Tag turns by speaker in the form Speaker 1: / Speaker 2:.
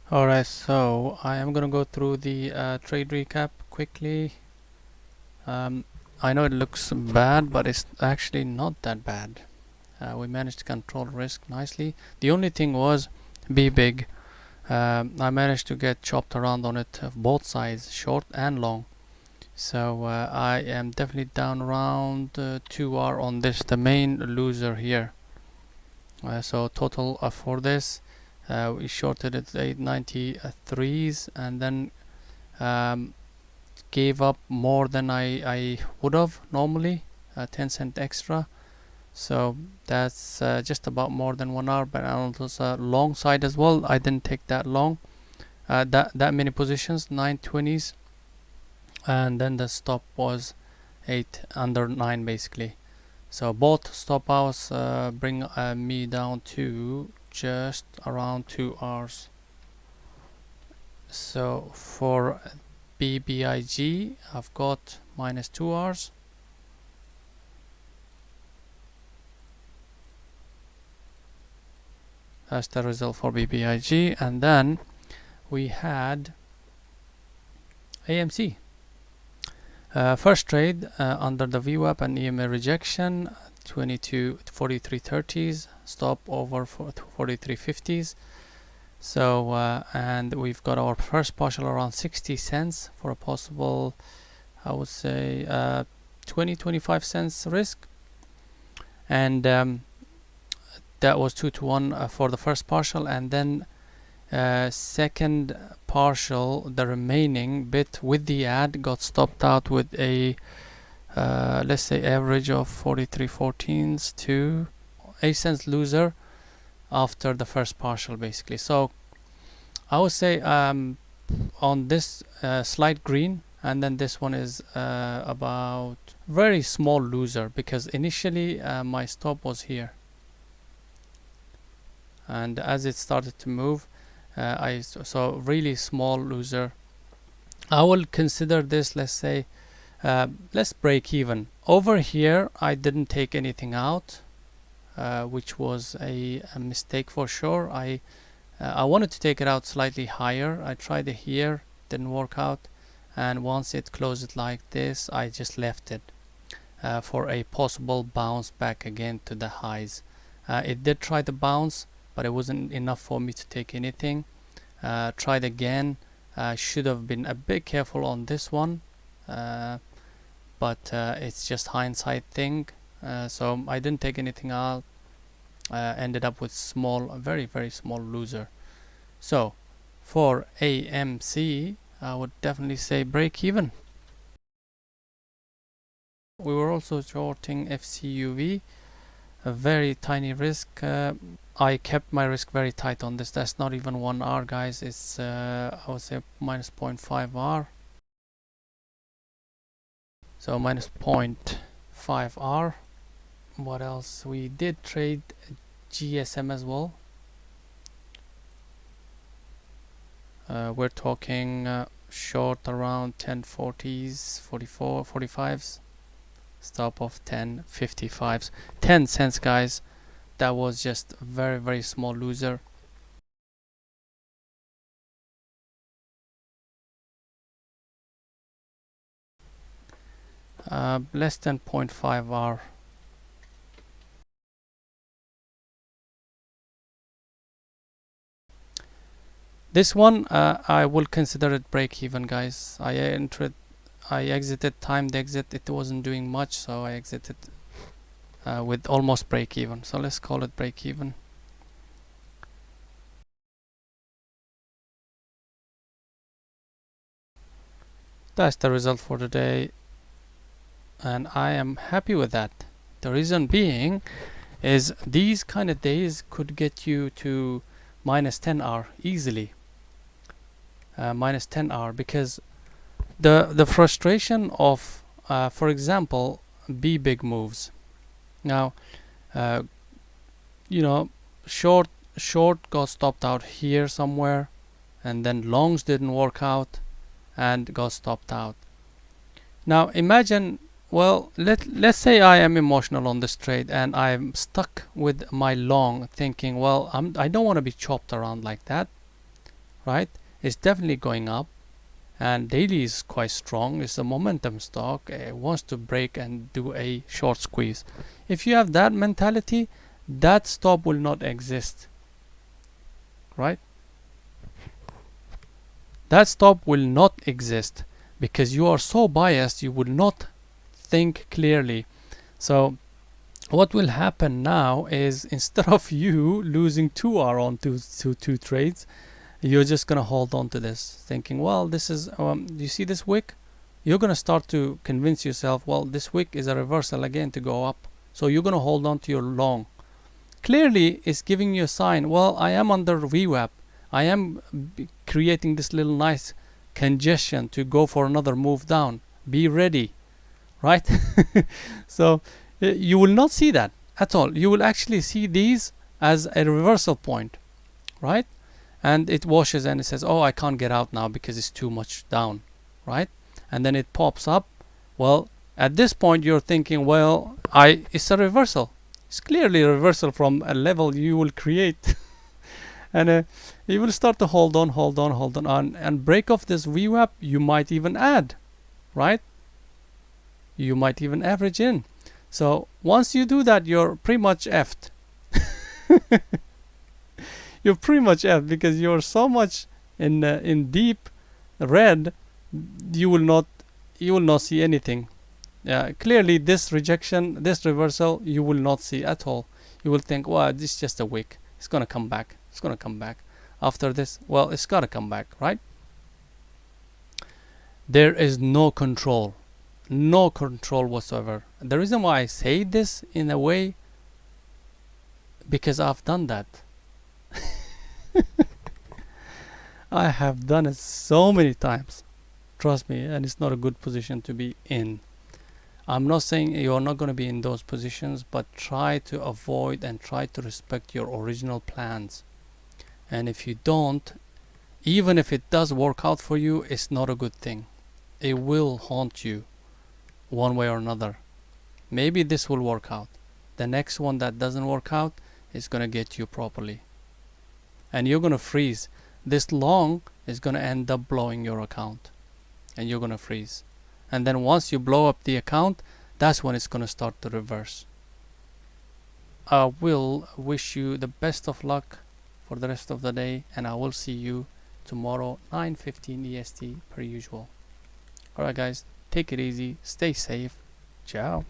Speaker 1: Alright, so I am gonna go through the trade recap quickly. I know it looks bad, but it's actually not that bad. We managed to control risk nicely. The only thing was BBIG. I managed to get chopped around on it, both sides, short and long. So I am definitely down around 2R on this, the main loser here. So total for this, we shorted it 893s and then gave up more than I would have normally, 10 cent extra. So that's just about more than 1 hour, but on this long side as well, I didn't take that long, that many positions, 920s, and then the stop was 8 under 9 basically. So both stop outs bring me down to just around 2 hours. So for BBIG, I've got minus 2 hours. That's the result for BBIG. And then we had AMC. First trade under the VWAP and EMA rejection, 22 43.30s, stop over for 43.50s. So and we've got our first partial around 60 cents for a possible, I would say 20-25 cents risk, and that was 2-1 for the first partial, and then second partial, the remaining bit with the ad got stopped out with a let's say average of 43.14s to 8 cents loser after the first partial basically. So I would say on this slight green, and then this one is about very small loser, because initially my stop was here, and as it started to move I saw really small loser. I will consider this, let's say let's break even. Over here I didn't take anything out, which was a mistake for sure. I wanted to take it out slightly higher. I tried it here, didn't work out, and once it closed like this I just left it for a possible bounce back again to the highs. It did try to bounce, but it wasn't enough for me to take anything. Tried again. Should have been a bit careful on this one, but it's just hindsight thing. So I didn't take anything out. Ended up with small, very small loser. So for AMC, I would definitely say break even. We were also shorting FCUV, a very tiny risk. I kept my risk very tight on this. That's not even 1 R, guys. It's I would say minus 0.5 R. So minus 0.5 R. What else? We did trade GSM as well. We're talking short around 1040s, 44, 45s. Stop of 1055s. 10 cents, guys. That was just a very small loser. Less than 0.5 R. This one I will consider it break even, guys. I exited, timed exit. It wasn't doing much, so I exited with almost break even. So let's call it break even. That's the result for today, and I am happy with that. The reason being is these kind of days could get you to minus 10 R easily. Minus 10 R, because the frustration of for example BBIG moves. Now you know, short got stopped out here somewhere, and then longs didn't work out and got stopped out. Now imagine, well, let's say I am emotional on this trade and I'm stuck with my long, thinking, well, I don't want to be chopped around like that, right? It's definitely going up, and daily is quite strong. It's a momentum stock. It wants to break and do a short squeeze. If you have that mentality, that stop will not exist, right? That stop will not exist because you are so biased, you will not think clearly. So what will happen now is, instead of you losing 2 hours on two trades, you're just gonna hold on to this, thinking, well, this is you see this wick, you're gonna start to convince yourself, well, this wick is a reversal again to go up, so you're gonna hold on to your long. Clearly it's giving you a sign, well, I am under VWAP, I am creating this little nice congestion to go for another move down, be ready, right? So you will not see that at all. You will actually see these as a reversal point, right? And it washes and it says, oh, I can't get out now because it's too much down, right? And then it pops up. Well, at this point you're thinking, well, it's a reversal. It's clearly a reversal from a level you will create. And you will start to hold on, and break off this VWAP. You might even add, right? You might even average in. So once you do that, you're pretty much effed. You're pretty much effed because you're so much in deep red, you will not see anything. Clearly this rejection, this reversal, you will not see at all. You will think, well, this is just a wick, it's gonna come back, it's gonna come back after this. Well, it's gotta come back, right? There is no control whatsoever. The reason why I say this in a way, because I've done that. I have done it so many times, trust me, and it's not a good position to be in. I'm not saying you're not going to be in those positions, but try to avoid and try to respect your original plans. And if you don't, even if it does work out for you, it's not a good thing. It will haunt you one way or another. Maybe this will work out. The next one that doesn't work out is going to get you properly. And you're going to freeze. This long is going to end up blowing your account. And you're going to freeze. And then once you blow up the account, that's when it's going to start to reverse. I will wish you the best of luck for the rest of the day. And I will see you tomorrow, 9:15 EST per usual. Alright guys, take it easy. Stay safe. Ciao.